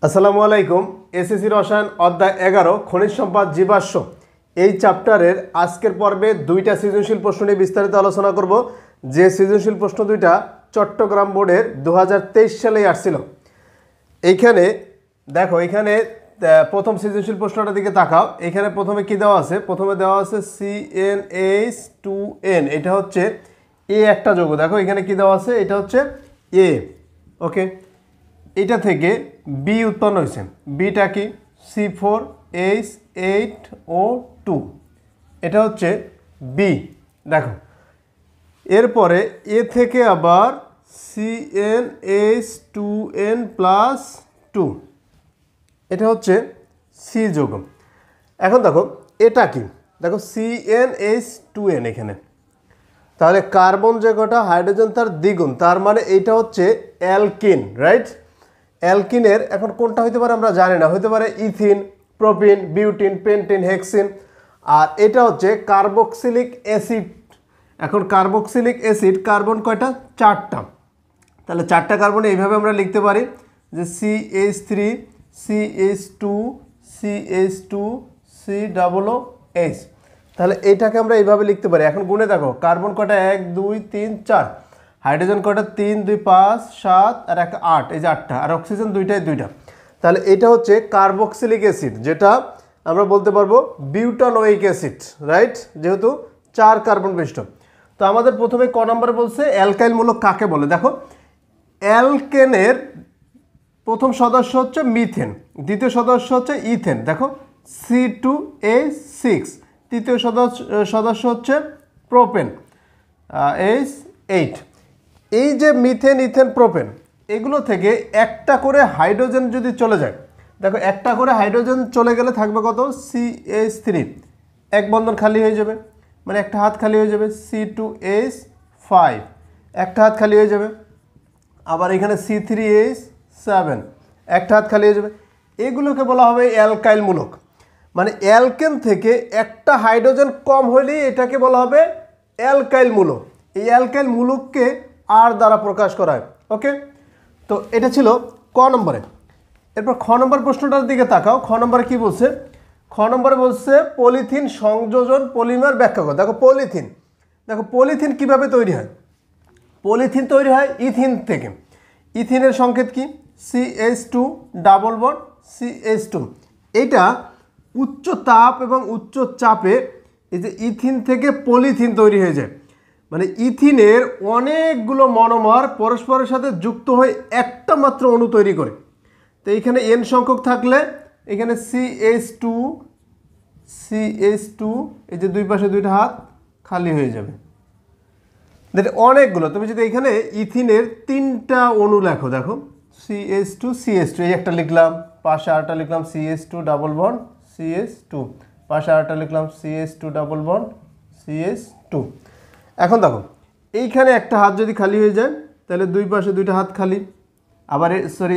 আসসালামু আলাইকুম। এসএসসি রসায়ন অধ্যায় 11 খনিজ সম্পদ জীবাশ্ম এই চ্যাপ্টারের আজকের পর্বে দুইটা সৃজনশীল প্রশ্ন নিয়ে বিস্তারিত আলোচনা করব। যে সৃজনশীল প্রশ্ন দুইটা চট্টগ্রাম বোর্ডের 2023 সালেই আসছিল। এইখানে দেখো, এখানে প্রথম সৃজনশীল প্রশ্নটার দিকে তাকাও। এখানে প্রথমে কি দেওয়া আছে? প্রথমে দেওয়া আছে CnH2n, এটা হচ্ছে এ একটা যৌগ। দেখো এখানে কি দেওয়া আছে, এটা হচ্ছে এ। ওকে, এটা থেকে বি উৎপন্ন হয়েছে। বিটা কি? C4H8O2, এটা হচ্ছে বি। দেখো এরপরে এ থেকে আবার CnH2n+2, এটা হচ্ছে সি যৌগ। এখন দেখো এটা কি? দেখো CnH2n এখানে, তাহলে কার্বন যে কটা, হাইড্রোজেন তার দ্বিগুণ, তার মানে এইটা হচ্ছে অ্যালকিন, রাইট? অ্যালকিনের এখন কোনটা হইতে পারে আমরা জানি না, হইতে পারে ethyne, propyne, butyne, pentyne, hexyne. আর এটা হচ্ছে কার্বক্সিলিক অ্যাসিড। এখন কার্বক্সিলিক অ্যাসিড কার্বন কয়টা? 4টা। তাহলে 4টা কার্বন এইভাবে আমরা লিখতে পারি যে CH3 CH2 CH2 COOH। তাহলে এইটাকে আমরা এইভাবে লিখতে পারি। এখন গুণে দেখো, কার্বন কয়টা? 1 2 3 4, হাইড্রোজেন কয়টা? 3 2 5 7 আর 1 8, এই যে 8টা। আর অক্সিজেন দুইটা। তাহলে এটা হচ্ছে কার্বক্সিলিক অ্যাসিড, যেটা আমরা বলতে পারবো বিউটানোয়িক অ্যাসিড, রাইট? যেহেতু 4 কার্বন বিশিষ্ট। তো আমাদের প্রথমে ক নম্বরে বলছে অ্যালকাইল মূলক কাকে বলে। দেখো অ্যালকেনের প্রথম সদস্য হচ্ছে মিথেন, দ্বিতীয় সদস্য হচ্ছে ইথেন, দেখো C2H6, তৃতীয় সদস্য হচ্ছে প্রোপেন, H8। এই যে মিথেন, ইথেন, প্রোপেন, এগুলো থেকে একটা করে হাইড্রোজেন যদি চলে যায়, দেখো একটা করে হাইড্রোজেন চলে গেলে থাকবে কত? CH3, এক বন্ধন খালি হয়ে যাবে, মানে একটা হাত খালি হয়ে যাবে। C2H5, একটা হাত খালি হয়ে যাবে। আবার এখানে C3H7, একটা হাত খালি হয়ে যাবে। এগুলোকে বলা হবে অ্যালকাইল মূলক। মানে অ্যালকেন থেকে একটা হাইড্রোজেন কম হলেই এটাকে বলা হবে অ্যালকাইল মূলক। এই অ্যালকাইল মূলককে আর দ্বারা প্রকাশ করা হয়। ওকে, তো এটা ছিল ক নম্বরে। এরপর খ নম্বর প্রশ্নটার দিকে তাকাও। খ নম্বরে কি বলছে? খ নম্বরে বলছে পলিথিন সংযোজন পলিমার ব্যাখ্যা করো। দেখো পলিথিন কিভাবে তৈরি হয়? পলিথিন তৈরি হয় ইথিন থেকে। ইথিনের সংকেত কি? CH2 double bond CH2। এটা উচ্চ তাপ এবং উচ্চ চাপে এই যে ইথিন থেকে পলিথিন তৈরি হয়ে যায়। মানে ইথিনের অনেকগুলো মনোমার পরস্পরের সাথে যুক্ত হয়ে একটা মাত্র অণু তৈরি করে। তো এইখানে N সংখ্যক থাকলে এখানে CH2 এই যে দুই পাশে দুইটা হাত খালি হয়ে যাবে। অনেকগুলো। তুমি যদি এখানে ইথিনের 3টা অণু লেখো, দেখো CH2 এই একটা লিখলাম, পাশে আরেকটা লিখলাম CH2 ডাবল বন্ড CH2, পাশে আরেকটা লিখলাম CH2 ডাবল বন্ড CH2। এখন দেখো এইখানে একটা হাত যদি খালি হয়ে যায়, তাহলে দুই পাশে দুইটা হাত খালি। আবার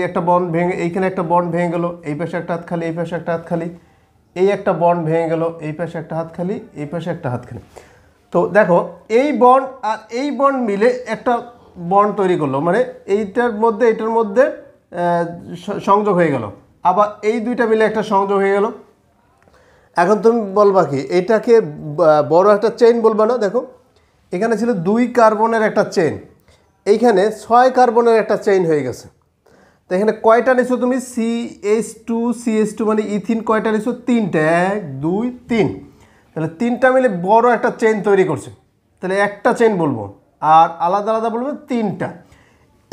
একটা বন্ড ভেঙে, এইখানে একটা বন্ড ভেঙে গেল, এই পাশে একটা হাত খালি, এই পাশে একটা হাত খালি। এই একটা বন্ড ভেঙে গেল, এই পাশে একটা হাত খালি, এই পাশে একটা হাত খালি। তো দেখো এই বন্ড আর এই বন্ড মিলে একটা বন্ড তৈরি করলো, মানে এইটার মধ্যে সংযোগ হয়ে গেল। আবার এই দুইটা মিলে একটা সংযোগ হয়ে গেল। এখন তুমি বলবা কি এটাকে বড় একটা চেইন বলবা না? দেখো এখানে ছিল 2 কার্বনের একটা চেইন, এইখানে 6 কার্বনের একটা চেইন হয়ে গেছে। তো এখানে কয়টা নিছো তুমি? CH2 মানে ইথিন কয়টা নিছো? 3টা, 1 2 3। তাহলে 3টা মিলে বড় একটা চেইন তৈরি করছে। তাহলে একটা চেইন বলবো, আর আলাদা আলাদা বলবো 3টা।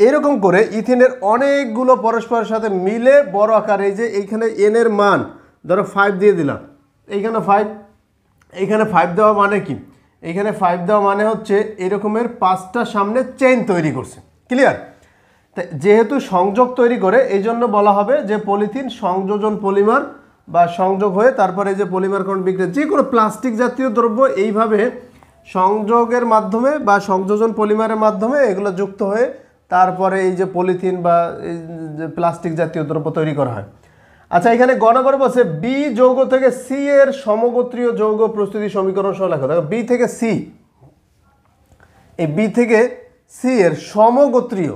এরকম করে ইথিনের অনেকগুলো পরস্পরের সাথে মিলে বড় আকারে, এই যে এইখানে N এর মান ধরো 5 দিয়ে দিলাম, এইখানে 5, এইখানে 5 দেওয়া মানে কি? এইখানে 5 দেওয়া মানে হচ্ছে এরকমের 5টা সামনে চেইন তৈরি করছে। ক্লিয়ার? যেহেতু সংযোগ তৈরি করে, এই জন্য বলা হবে যে পলিথিন সংযোজন পলিমার, বা সংযোগ হয়ে তারপরে যে পলিমার কণ বিক্রিয়া, যে কোনো প্লাস্টিক জাতীয় দ্রব্য এইভাবে সংযোগের মাধ্যমে বা সংযোজন পলিমারের মাধ্যমে এগুলো যুক্ত হয়ে তারপরে এই যে পলিথিন বা এই যে প্লাস্টিক জাতীয় দ্রব্য তৈরি করা হয়। আচ্ছা, এখানে গ নম্বর বলছে বি যৌগ থেকে সি এর সমগোত্রীয় যৌগ প্রস্তুতি সমীকরণ সহ লেখো। দেখো বি থেকে সি, এই বি থেকে সি এর সমগোত্রীয়।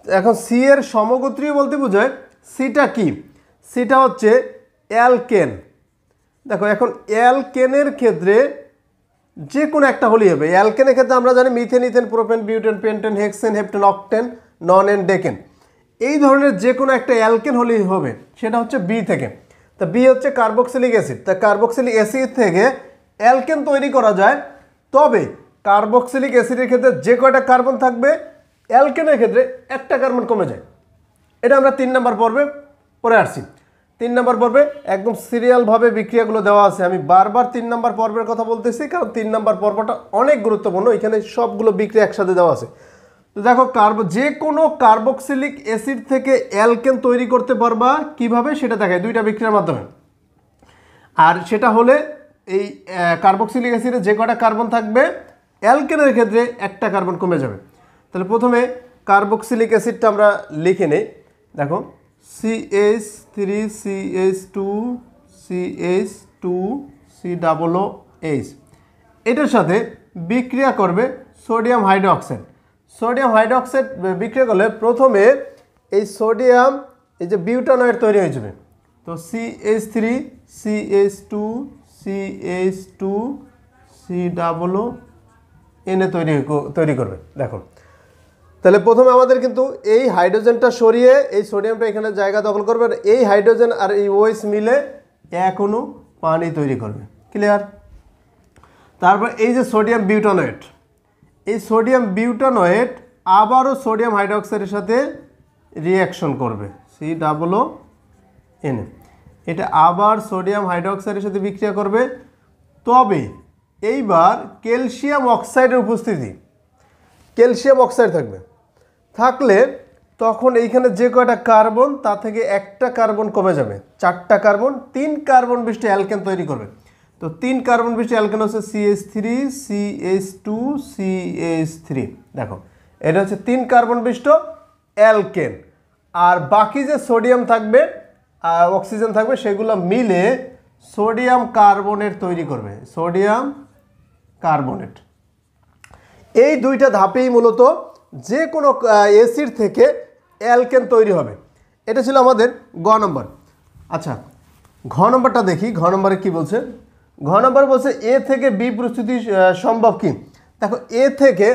এখন সি এর সমগোত্রীয় বলতে বোঝায় সিটা কি? সিটা হচ্ছে অ্যালকেন। দেখো এখন অ্যালকেনের ক্ষেত্রে যে কোনো একটা হলেই হবে। অ্যালকেনের ক্ষেত্রে আমরা জানি methane, ethane, propane, butane, pentane, hexane, heptane, octane, nonane decane. এই ধরনের যে কোনো একটা অ্যালকেন হলেই হবে, সেটা হচ্ছে বি থেকে। তা বি হচ্ছে কার্বক্সিলিক অ্যাসিড। তা কার্বক্সিলিক অ্যাসিড থেকে অ্যালকেন তৈরি করা যায়, তবে কার্বক্সিলিক অ্যাসিডের ক্ষেত্রে যে কয়টা কার্বন থাকবে, অ্যালকেনের ক্ষেত্রে একটা কার্বন কমে যায়। এটা আমরা 3 নম্বর পর্বে পড়ে আসছি। 3 নম্বর পর্বে একদম সিরিয়ালভাবে বিক্রিয়াগুলো দেওয়া আছে। আমি বারবার 3 নম্বর পর্বের কথা বলতেছি, কারণ 3 নম্বর পর্বটা অনেক গুরুত্বপূর্ণ। এখানে সবগুলো বিক্রিয়া একসাথে দেওয়া আছে। তো দেখো যে কোনো কার্বক্সিলিক অ্যাসিড থেকে অ্যালকেন তৈরি করতে পারবা কিভাবে, সেটা দেখায় 2টা বিক্রিয়ার মাধ্যমে। আর সেটা হলে এই কার্বক্সিলিক অ্যাসিডে যে কটা কার্বন থাকবে, অ্যালকেনের ক্ষেত্রে একটা কার্বন কমে যাবে। তাহলে প্রথমে কার্বক্সিলিক অ্যাসিডটা আমরা লিখে নেই। দেখো CH3 CH2 CH2 COOH, এটার সাথে বিক্রিয়া করবে সোডিয়াম হাইড্রোক্সাইড। সোডিয়াম হাইড্রোক্সাইড বিক্রিয়া করলে প্রথমে এই সোডিয়াম, এই যে বিউটানয়েড তৈরি হয়ে যাবে। তো CH3 CH2 CH2 COOH তৈরি করবে। দেখো তাহলে প্রথমে আমাদের কিন্তু এই হাইড্রোজেনটা সরিয়ে এই সোডিয়ামটা এখানে জায়গা দখল করবে, আর এই হাইড্রোজেন আর এই OH মিলে এক অণু পানি তৈরি করবে। ক্লিয়ার? তারপর এই যে সোডিয়াম বিউটানয়েড, এই সোডিয়াম বিউটানয়েড আবারও সোডিয়াম হাইড্রোক্সাইডের সাথে রিঅ্যাকশন করবে, COON। এটা আবার সোডিয়াম হাইড্রোক্সাইডের সাথে বিক্রিয়া করবে, তবে এইবার ক্যালসিয়াম অক্সাইডের উপস্থিতি, ক্যালসিয়াম অক্সাইড থাকলে তখন এইখানে যে কয়টা কার্বন, তা থেকে একটা কার্বন কমে যাবে, 4টা কার্বন, 3 কার্বন বিশিষ্ট অ্যালকেন তৈরি করবে। তো 3 কার্বন বিশিষ্ট অ্যালকেন হচ্ছে CH3 CH2 CH3। দেখো এটা হচ্ছে 3 কার্বন বিশিষ্ট অ্যালকেন। আর বাকি যে সোডিয়াম থাকবে, অক্সিজেন থাকবে, সেগুলো মিলে সোডিয়াম কার্বনেট তৈরি করবে, সোডিয়াম কার্বনেট। এই 2টা ধাপেই মূলত যে কোনো অ্যাসিড থেকে অ্যালকেন তৈরি হবে। এটা ছিল আমাদের গ নম্বর। আচ্ছা, ঘ নম্বরটা দেখি। ঘ নম্বরে কি বলছে? ঘ নম্বর বলছে এ থেকে বি প্রস্তুতি সম্ভব কি। দেখো এ থেকে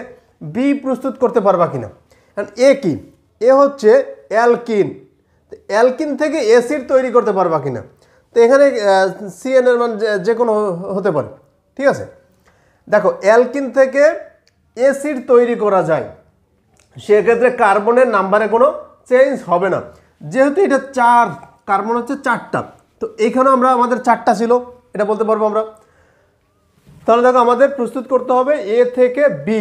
বি প্রস্তুত করতে পারবা কিনা। কারণ এ কি? এ হচ্ছে অ্যালকিন। অ্যালকিন থেকে অ্যাসিড তৈরি করতে পারবা কিনা। তো এখানে CN এর মান যে কোনো হতে পারে, ঠিক আছে। দেখো অ্যালকিন থেকে অ্যাসিড তৈরি করা যায়, সেক্ষেত্রে কার্বনের নাম্বারে কোনো চেঞ্জ হবে না। যেহেতু এটা 4 কার্বন হচ্ছে 4টা, তো এইখানেও আমরা আমাদের 4টা ছিল, এটা বলতে পারবো আমরা। তাহলে দেখো আমাদের প্রস্তুত করতে হবে এ থেকে বি।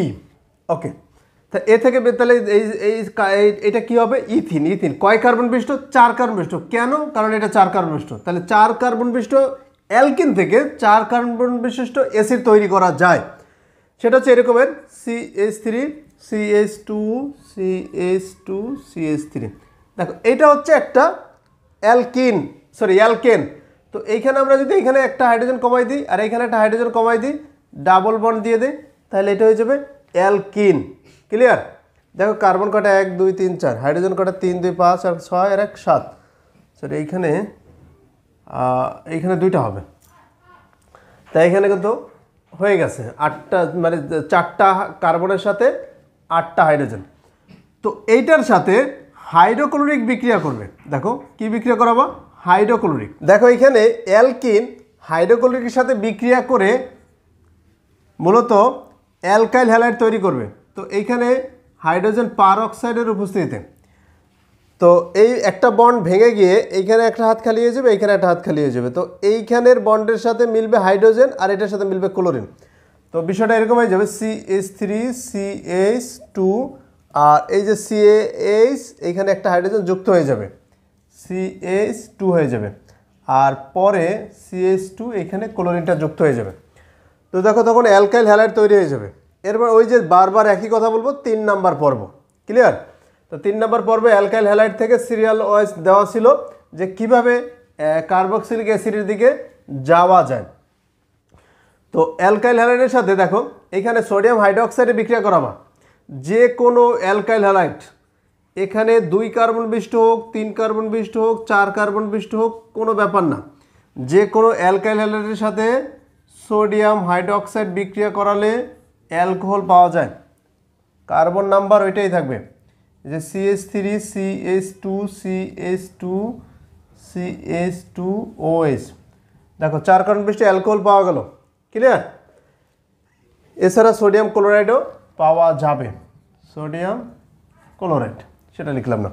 ওকে, তা এ থেকে বি, তাহলে এটা কি হবে? ইথিন। ইথিন কয় কার্বন বিশিষ্ট? 4 কার্বন বিশিষ্ট। কেন? কারণ এটা 4 কার্বন বিশিষ্ট। তাহলে 4 কার্বন বিশিষ্ট অ্যালকিন থেকে 4 কার্বন বিশিষ্ট অ্যাসিড তৈরি করা যায়। সেটা হচ্ছে এরকমের CH3 CH2 CH2 CH3। দেখো এটা হচ্ছে একটা অ্যালকেন। তো এইখানে আমরা যদি এখানে একটা হাইড্রোজেন কমাই দিই আর এইখানে একটা হাইড্রোজেন কমাই দিই, ডাবল বন্ড দিয়ে দিই, তাহলে এটা হয়ে যাবে অ্যালকিন। ক্লিয়ার? দেখো কার্বন কটা? 1 2 3 4, হাইড্রোজেন কটা? 3 2 5 আর 6 আর 1 7। সরি, এইখানে 2টা হবে। তাই এখানে কিন্তু হয়ে গেছে 8টা, মানে 4টা কার্বনের সাথে 8টা হাইড্রোজেন। তো এইটার সাথে হাইড্রোক্লোরিক বিক্রিয়া করবে। দেখো কি বিক্রিয়া করাবো? হাইড্রোক্লোরিক। দেখো এখানে অ্যালকিন হাইড্রোক্লোরিকের সাথে বিক্রিয়া করে মূলত অ্যালকাইল হ্যালাইড তৈরি করবে। তো এইখানে হাইড্রোজেন পারঅক্সাইডের উপস্থিতিতে, তো এই একটা বন্ড ভেঙে গিয়ে এইখানে একটা হাত খালি হয়ে যাবে, এইখানে একটা হাত খালি হয়ে যাবে। তো এইখানের বন্ডের সাথে মিলবে হাইড্রোজেন আর এটার সাথে মিলবে ক্লোরিন। তো বিষয়টা এরকম হয়ে যাবে CH3 CH2, আর এই যে CH, এইখানে একটা হাইড্রোজেন যুক্ত হয়ে যাবে, CH2 হয়ে যাবে, আর পরে CH2 এখানে ক্লোরিনটা যুক্ত হয়ে যাবে। তো দেখো তখন অ্যালকাইল হ্যালাইড তৈরি হয়ে যাবে। এরপর ওই যে বারবার একই কথা বলবো, 3 নাম্বার পর্ব। ক্লিয়ার? তো 3 নাম্বার পর্বে অ্যালকাইল হ্যালাইড থেকে সিরিয়াল ওয়াইজ দেওয়া ছিল যে কিভাবে কার্বক্সিলিক অ্যাসিডের দিকে যাওয়া যায়। তো অ্যালকাইল হ্যালাইডের সাথে দেখো এখানে সোডিয়াম হাইড্রোক্সাইডে বিক্রিয়া করাবা। যে কোনো অ্যালকাইল হ্যালাইড এখানে 2 কার্বন বিশিষ্ট হোক, 3 কার্বন বিশিষ্ট হোক, 4 কার্বন বিশিষ্ট হোক, কোনো ব্যাপার না। যে কোনো অ্যালকাইল হ্যালাইডের সাথে সোডিয়াম হাইড্রোক্সাইড বিক্রিয়া করালে অ্যালকোহল পাওয়া যায়। কার্বন নাম্বার ওইটাই থাকবে, যে CH3 CH2 CH2 CH2OH। দেখো 4 কার্বন বিশিষ্ট অ্যালকোহল পাওয়া গেল, ক্লিয়ার। এছাড়া সোডিয়াম ক্লোরাইডও পাওয়া যাবে, সোডিয়াম ক্লোরাইড সেটা লিখলাম না।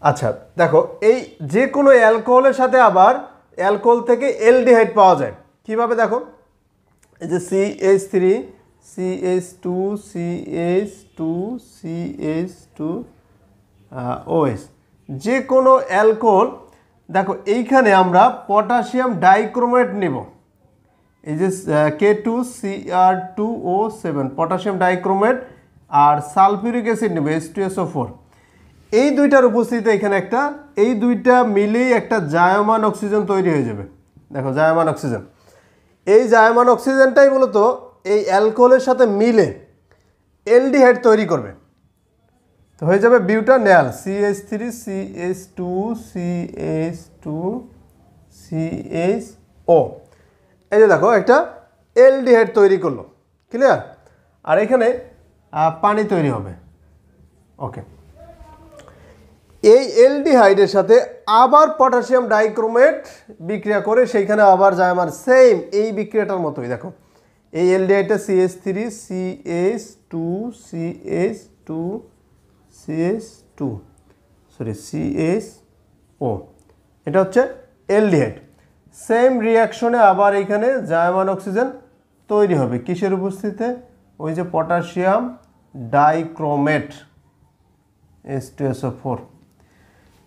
আচ্ছা দেখো, এই যে কোনো অ্যালকোহলের সাথে আবার অ্যালকোহল থেকে অ্যালডিহাইড পাওয়া যায় কিভাবে? দেখো এই যে CH3 CH2 CH2 CH2OH, যে কোনো অ্যালকোহল। দেখো এইখানে আমরা পটাশিয়াম ডাইক্রোমেট নেব, এই যে K2Cr2O7 পটাশিয়াম ডাইক্রোমেট, আর সালফিউরিক অ্যাসিড নেব H2SO4। এই দুইটার উপস্থিতিতে এখানে একটা, এই দুইটা মিলেই একটা জায়মান অক্সিজেন তৈরি হয়ে যাবে। দেখো জায়মান অক্সিজেন, এই জায়মান অক্সিজেনটাই মূলত এই অ্যালকোহলের সাথে মিলে অ্যালডিহাইড তৈরি করবে। তো হয়ে যাবে butanol, CH3 CH2 CH2 CHO। এই যে দেখো একটা অ্যালডিহাইড তৈরি করলো, ক্লিয়ার। আর এখানে পানি তৈরি হবে, ওকে। এই অ্যালডিহাইডের সাথে আবার পটাশিয়াম ডাইক্রোমেট বিক্রিয়া করে সেইখানে আবার জায়মান, সেম এই বিক্রিয়াটার মতোই। দেখো এই অ্যালডিহাইডটা CH3 CH2 CH2 CH2 sorry CHO, এটা হচ্ছে অ্যালডিহাইড। সেম রিয়াকশনে আবার এখানে জায়মান অক্সিজেন তৈরি হবে, কিসের উপস্থিতিতে? ওই যে পটাশিয়াম ডাইক্রোমেট H2SO4,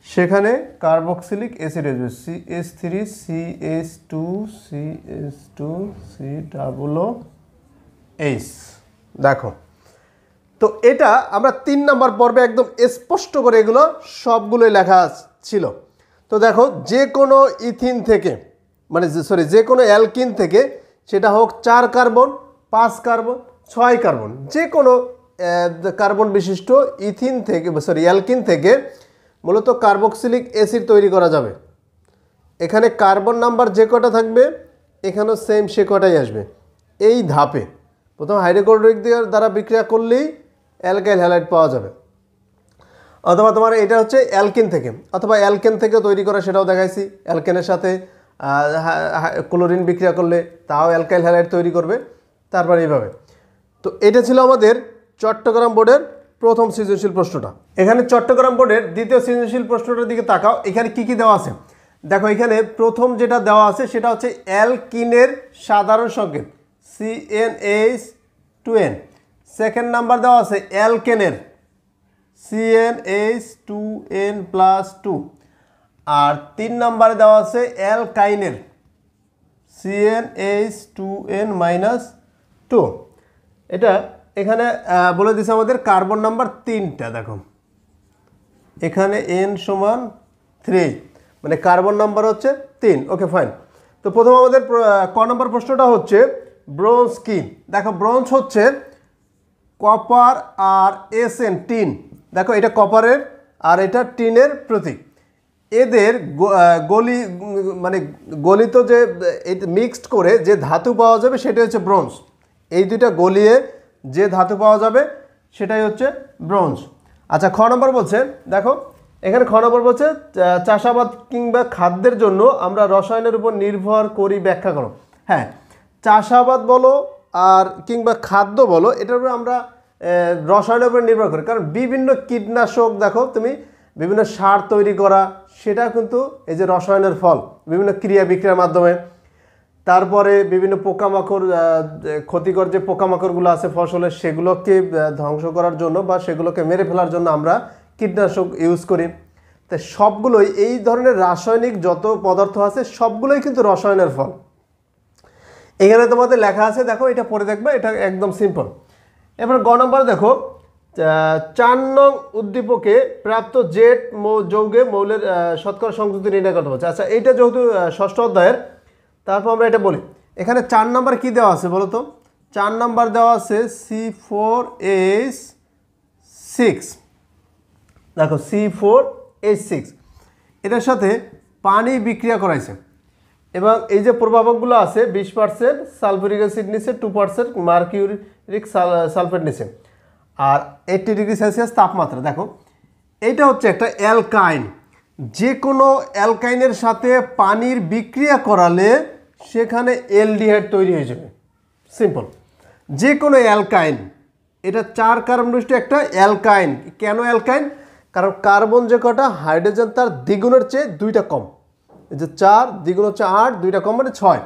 সেখানে কার্বক্সিলিক অ্যাসিড আসবে CH3 CH2 CH2 COOH। দেখো তো এটা আমরা 3 নম্বর পর্বে একদম স্পষ্ট করে এগুলো সবগুলোই লেখা ছিল। তো দেখো যে কোনো ইথিন থেকে, মানে সরি যে কোনো অ্যালকিন থেকে, সেটা হোক 4 কার্বন 5 কার্বন 6 কার্বন, যে কোনো কার্বন বিশিষ্ট ইথিন থেকে সরি অ্যালকিন থেকে মূলত কার্বক্সিলিক অ্যাসিড তৈরি করা যাবে। এখানে কার্বন নাম্বার যে কটা থাকবে এখানেও সেম সে কটাই আসবে। এই ধাপে প্রথম হাইড্রোক্লোরিক দ্বারা বিক্রিয়া করলেই অ্যালকাইল হ্যালাইড পাওয়া যাবে, অথবা তোমার এটা হচ্ছে অ্যালকিন থেকে, অথবা অ্যালকেন থেকে তৈরি করা, সেটাও দেখাইছি। অ্যালকেনের সাথে ক্লোরিন বিক্রিয়া করলে তাও অ্যালকাইল হ্যালাইড তৈরি করবে। তারপর এইভাবে। তো এটা ছিল আমাদের চট্টগ্রাম বোর্ডের প্রথম সৃজনশীল প্রশ্নটা। এখানে চট্টগ্রাম বোর্ডের দ্বিতীয় সৃজনশীল প্রশ্নটার দিকে তাকাও, এখানে কি কি দেওয়া আছে দেখো। এখানে প্রথম যেটা দেওয়া আছে সেটা হচ্ছে অ্যালকিনের সাধারণ সংকেত CnH2n। সেকেন্ড নাম্বার দেওয়া আছে অ্যালকেনের CnH2n+2, আর 3 নম্বরে দেওয়া আছে অ্যালকাইনের CnH2n-2। এটা এখানে বলে দিছে আমাদের কার্বন নাম্বার 3টা। দেখো এখানে n সমান 3, মানে কার্বন নাম্বার হচ্ছে 3। Okay fine. তো প্রথম আমাদের ক নম্বর প্রশ্নটা হচ্ছে ব্রোঞ্জ কি? দেখো ব্রোঞ্জ হচ্ছে কপার আর Sn টিন। দেখো এটা কপারের আর এটা টিনের প্রতীক। এদের গলিত যে মিক্সড করে যে ধাতু পাওয়া যাবে সেটা হচ্ছে ব্রোঞ্জ। এই দুইটা গলিয়ে যে ধাতু পাওয়া যাবে সেটাই হচ্ছে ব্রোঞ্জ। আচ্ছা খ নম্বর বলছে, দেখো এখানে খ নম্বর বলছে চাষাবাদ কিংবা খাদ্যের জন্য আমরা রসায়নের উপর নির্ভর করি, ব্যাখ্যা করো। হ্যাঁ, চাষাবাদ বলো আর কিংবা খাদ্য বলো, এটার উপরে আমরা রসায়নের উপর নির্ভর করি। কারণ বিভিন্ন কীটনাশক দেখো তুমি, বিভিন্ন সার তৈরি করা, সেটা কিন্তু এই যে রসায়নের ফল, বিভিন্ন ক্রিয়া বিক্রিয়ার মাধ্যমে। তারপরে বিভিন্ন পোকামাকড়, ক্ষতিকর যে পোকামাকড়গুলো আছে ফসলের, সেগুলোকে ধ্বংস করার জন্য বা সেগুলোকে মেরে ফেলার জন্য আমরা কীটনাশক ইউজ করি। তাই সবগুলোই এই ধরনের রাসায়নিক যত পদার্থ আছে সবগুলোই কিন্তু রসায়নের ফল। এখানে তোমাদের লেখা আছে, দেখো এটা পড়ে দেখবে, এটা একদম সিম্পল। এবার গ নম্বর দেখো 4 নং উদ্দীপকে প্রাপ্ত জেড যৌগে মৌলের শতকরা সংযুক্তি নির্ণয় করতে বলছে। আচ্ছা এইটা যেহেতু ষষ্ঠ অধ্যায়ের, তারপর আমরা এটা বলি। এখানে 4 নাম্বার কি দেওয়া আছে বলো তো? 4 নাম্বার দেওয়া আছে C4H6। দেখো C4H6 এটার সাথে পানি বিক্রিয়া করাইছে এবং এই যে প্রভাবকগুলো আছে 20% সালফিউরিক অ্যাসিড নিচে, 2% মার্কিউরিক সালফেট নিচে, আর 80 ডিগ্রি সেলসিয়াস তাপমাত্রা। দেখো এটা হচ্ছে একটা অ্যালকাইন, যে কোনো অ্যালকাইনের সাথে পানির বিক্রিয়া করালে সেখানে অ্যালডিহাইড তৈরি হয়ে যাবে। সিম্পল, যে কোনো অ্যালকাইন, এটা 4 কার্বন বিশিষ্ট একটা অ্যালকাইন। কেন অ্যালকাইন? কারণ কার্বন যে কটা, হাইড্রোজেন তার দ্বিগুণের চেয়ে 2টা কম। এই যে 4 দ্বিগুণ হচ্ছে 8, 2টা কম মানে 6,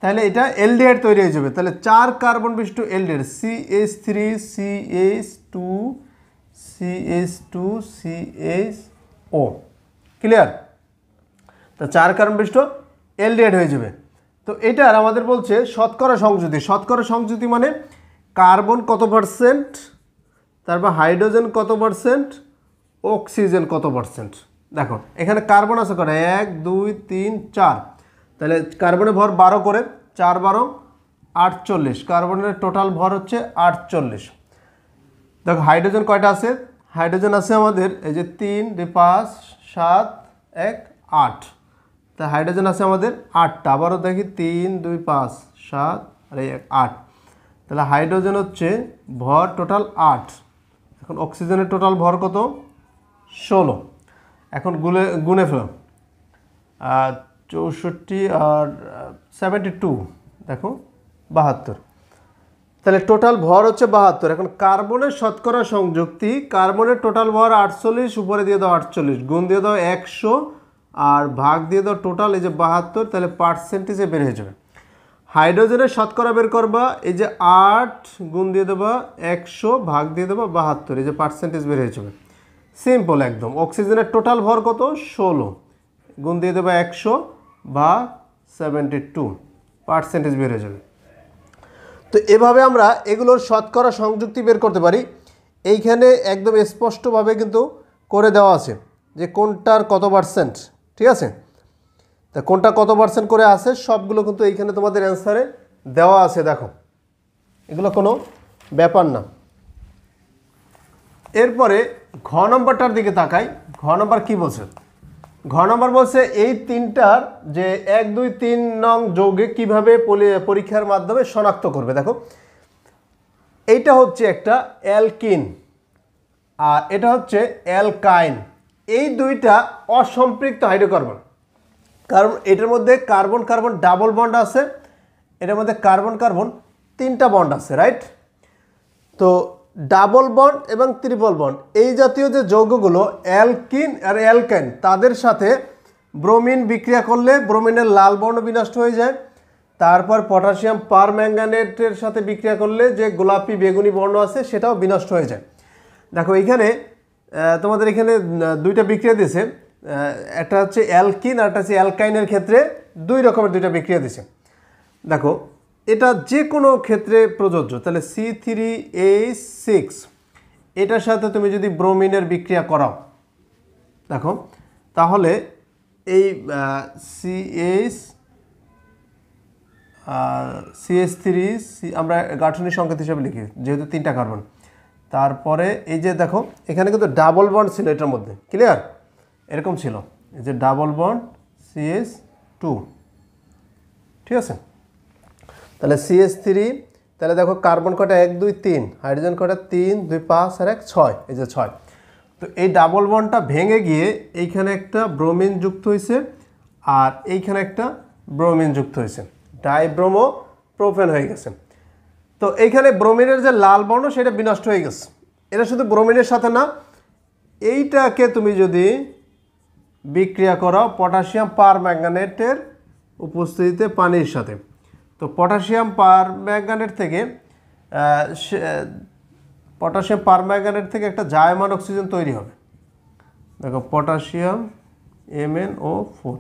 তাহলে এটা অ্যালডিহাইড তৈরি হয়ে যাবে। তাহলে 4 কার্বন বিশিষ্ট অ্যালডিহাইড CH3CH2CH2CHO, ক্লিয়ার? তো 4 কার্বন বিশিষ্ট অ্যালডিহাইড হয়ে যাবে। তো এটার আমাদের বলছে শতকরা সংযুতি। শতকরা সংযুতি মানে কার্বন কত পার্সেন্ট, তারপর হাইড্রোজেন কত পার্সেন্ট, অক্সিজেন কত পার্সেন্ট। দেখো এখানে কার্বন আছে কটা, 1 2 3 4, তাহলে কার্বনের ভর 12 করে, 4 12 48, কার্বনের টোটাল ভর হচ্ছে 48। দেখো হাইড্রোজেন কয়টা আছে, হাইড্রোজেন আছে আমাদের এই যে 3 2 5 7 1 8, তা হাইড্রোজেন আছে আমাদের 8টা। আবারও দেখি 3 2 5 7 আর 8, তাহলে হাইড্রোজেন হচ্ছে ভর টোটাল 8। এখন অক্সিজেনের টোটাল ভর কত, 16। এখন গুনে ফেলো, 64 আর 72, দেখো 72, তাহলে টোটাল ভর হচ্ছে 72। এখন কার্বনের শতকরা সংযুক্তি, কার্বনের টোটাল ভর 48, উপরে দিয়ে দাও 48, গুণ দিয়ে দাও 100 আর ভাগ দিয়ে দাও টোটাল এই যে 72, তাহলে পার্সেন্টেজে বের হয়ে যাবে। হাইড্রোজেনের শতকরা বের করবা, এই যে 8 গুণ দিয়ে দেবা 100 ভাগ দিয়ে দেবা 72, এই যে পার্সেন্টেজ বের হয়ে যাবে। সিম্পল একদম। অক্সিজেনের টোটাল ভর কত, 16, গুণ দিয়ে দেবা 100 ভাগ 72, পার্সেন্টেজ বের হয়ে যাবে। তো এভাবে আমরা এগুলোর শতকরা সংযুক্তি বের করতে পারি। এইখানে একদম স্পষ্টভাবে কিন্তু করে দেওয়া আছে যে কোনটার কত পার্সেন্ট, ঠিক আছে? তা কোনটা কত পার্সেন্ট করে আছে সবগুলো কিন্তু এইখানে তোমাদের অ্যান্সারে দেওয়া আছে। দেখো এগুলো কোনো ব্যাপার না। এরপরে ঘ নম্বরটার দিকে তাকাই। ঘ নম্বর কি বলছে? ঘ নম্বর বলছে এই তিনটার যে 1 2 3 নং যৌগে কিভাবে পরীক্ষার মাধ্যমে শনাক্ত করবে। দেখো এইটা হচ্ছে একটা অ্যালকিন আর এটা হচ্ছে অ্যালকাইন। এই দুইটা অসম্পৃক্ত হাইড্রোকার্বন, কারণ এটার মধ্যে কার্বন কার্বন ডাবল বন্ড আছে, এটার মধ্যে কার্বন কার্বন 3টা বন্ড আছে, রাইট? তো ডাবল বন্ড এবং ট্রিপল বন্ড এই জাতীয় যে যৌগগুলো অ্যালকিন আর অ্যালকাইন, তাদের সাথে ব্রোমিন বিক্রিয়া করলে ব্রোমিনের লাল বর্ণ বিনষ্ট হয়ে যায়। তারপর পটাশিয়াম পারম্যাঙ্গানেটের সাথে বিক্রিয়া করলে যে গোলাপি বেগুনি বর্ণ আছে সেটাও বিনষ্ট হয়ে যায়। দেখো এইখানে তোমাদের এখানে 2টা বিক্রিয়া দিয়েছে, একটা হচ্ছে অ্যালকিন আর একটা হচ্ছে অ্যালকাইনের ক্ষেত্রে 2 রকমের 2টা বিক্রিয়া দিয়েছে। দেখো এটা যে কোনো ক্ষেত্রে প্রযোজ্য। তাহলে C3H6 এটার সাথে তুমি যদি ব্রোমিনের বিক্রিয়া করাও, দেখো তাহলে এই CH3 আমরা গাঠনিক সংকেত হিসেবে লিখি যেহেতু 3টা কার্বন। তারপরে এই যে দেখো এখানে কিন্তু ডাবল বন্ড ছিল এটার মধ্যে, ক্লিয়ার? এরকম ছিল, এই যে ডাবল বন্ড CH2, ঠিক আছে? তাহলে CH3, তাহলে দেখো কার্বন কটা 1 2 3, হাইড্রোজেন কটা 3 2 5 আর 1 6, এই যে 6। তো এই ডাবল বন্ডটা ভেঙে গিয়ে এইখানে একটা ব্রোমিন যুক্ত হয়েছে আর এইখানে একটা ব্রোমিন যুক্ত হয়েছে, ডাইব্রোমো প্রোপেন হয়ে গেছে। তো এইখানে ব্রোমিনের যে লাল বর্ণ সেটা বিনষ্ট হয়ে গেছে। এটা শুধু ব্রোমিনের সাথে না, এইটাকে তুমি যদি বিক্রিয়া করো পটাশিয়াম পারম্যাঙ্গানেটের উপস্থিতিতে পানির সাথে, তো পটাশিয়াম পারম্যাঙ্গানেট থেকে একটা জায়মান অক্সিজেন তৈরি হবে। দেখো পটাশিয়াম MnO4,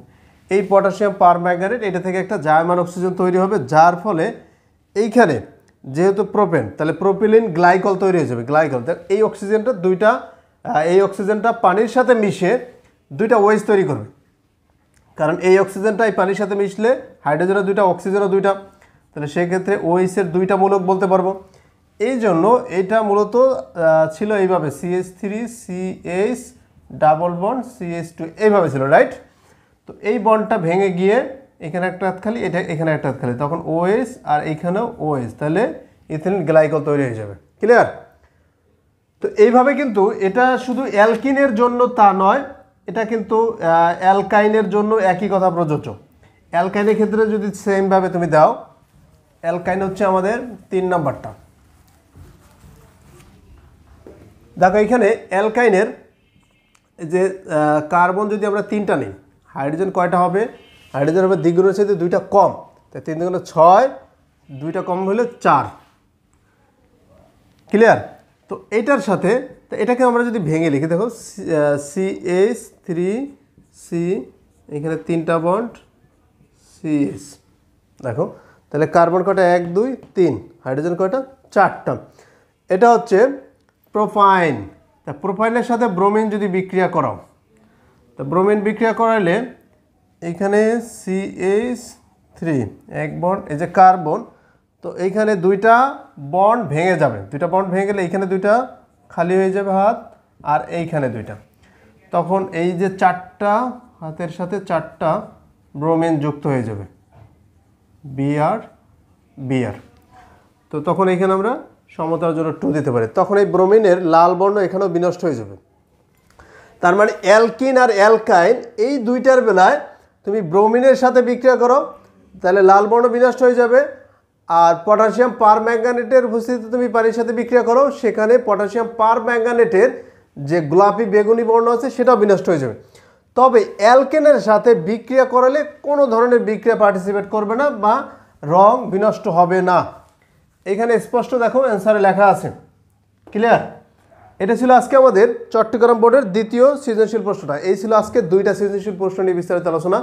এই পটাশিয়াম পারম্যাঙ্গানেট এটা থেকে একটা জায়মান অক্সিজেন তৈরি হবে, যার ফলে এইখানে যেহেতু প্রোপেন, তাহলে প্রোপিলিন গ্লাইকল তৈরি হয়ে যাবে। গ্লাইকল এই অক্সিজেনটা পানির সাথে মিশে 2টা ওয়েজ তৈরি করবে, কারণ এই অক্সিজেনটা এই পানির সাথে মিশলে হাইড্রোজেনের 2টা অক্সিজেনের 2টা, তাহলে সেক্ষেত্রে ওএইচের 2টা মূলক বলতে পারবো। এই জন্য এটা মূলত ছিল এইভাবে CH3CH ডাবল বন্ড CH2 এইভাবে ছিল, রাইট? তো এই বন্ডটা ভেঙে গিয়ে এখানে একটা হাত খালি, এটা এখানে একটা হাত খালি, তখন OH আর এইখানেও OH, তাহলে ইথিলিন গ্লাইকল তৈরি হয়ে যাবে। ক্লিয়ার? তো এইভাবে কিন্তু এটা শুধু অ্যালকিনের জন্য তা নয়, এটা কিন্তু অ্যালকাইনের জন্য একই কথা প্রযোজ্য। অ্যালকাইনের ক্ষেত্রে যদি সেমভাবে তুমি দাও, অ্যালকাইন হচ্ছে আমাদের 3 নাম্বারটা। দেখো এখানে অ্যালকাইনের যে কার্বন যদি আমরা 3টা নিই, হাইড্রোজেন কয়টা হবে? হাইড্রোজেন হবে দ্বিগুণের সাথে 2টা কম, তাই 3 দুগুণে 6, 2টা কম হলে 4। ক্লিয়ার? তো এটার সাথে, তো এটাকে আমরা যদি ভেঙে লিখি, দেখো CH3C, এখানে 3টা বন্ড CH, দেখো তাহলে কার্বন কয়টা? 1 2 3, হাইড্রোজেন কয়টা? 4টা। এটা হচ্ছে প্রোপাইন। তা প্রোপাইনের সাথে ব্রোমিন যদি বিক্রিয়া করাও, তো ব্রোমিন বিক্রিয়া করাইলে এখানে CH3 এক বন্ড, এই যে কার্বন, তো এইখানে 2টা বন্ড ভেঙে যাবে, 2টা বন্ড ভেঙে গেলে এইখানে 2টা খালি হয়ে যাবে হাত, আর এইখানে 2টা, তখন এই যে 4টা হাতের সাথে 4টা ব্রোমিন যুক্ত হয়ে যাবে, Br Br। তো তখন এইখানে আমরা সমতার জন্য 2 দিতে পারি, তখন এই ব্রোমিনের লাল বর্ণ এখানেও বিনষ্ট হয়ে যাবে। তার মানে অ্যালকিন আর অ্যালকাইন এই দুইটার বেলায় তুমি ব্রোমিনের সাথে বিক্রিয়া করো, তাহলে লাল বর্ণ বিনষ্ট হয়ে যাবে। আর পটাশিয়াম পার ম্যাঙ্গানেটের উপস্থিতিতে তুমি পানির সাথে বিক্রিয়া করো, সেখানে পটাশিয়াম পার ম্যাঙ্গানেটের যে গোলাপি বেগুনি বর্ণ আছে সেটাও বিনষ্ট হয়ে যাবে। তবে অ্যালকেনের সাথে বিক্রিয়া করালে কোনো ধরনের বিক্রিয়া পার্টিসিপেট করবে না বা রং বিনষ্ট হবে না। এখানে স্পষ্ট দেখো অ্যান্সারে লেখা আছে। ক্লিয়ার? এটা ছিল আজকে আমাদের চট্টগ্রাম বোর্ডের দ্বিতীয় সৃজনশীল প্রশ্নটা। এই ছিল আজকে 2টা সৃজনশীল প্রশ্ন নিয়ে বিস্তারিত আলোচনা।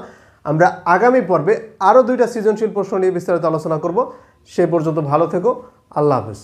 আমরা আগামী পর্বে আরও 2টা সৃজনশীল প্রশ্ন নিয়ে বিস্তারিত আলোচনা করব। সে পর্যন্ত ভালো থেকো। আল্লাহ হাফেজ।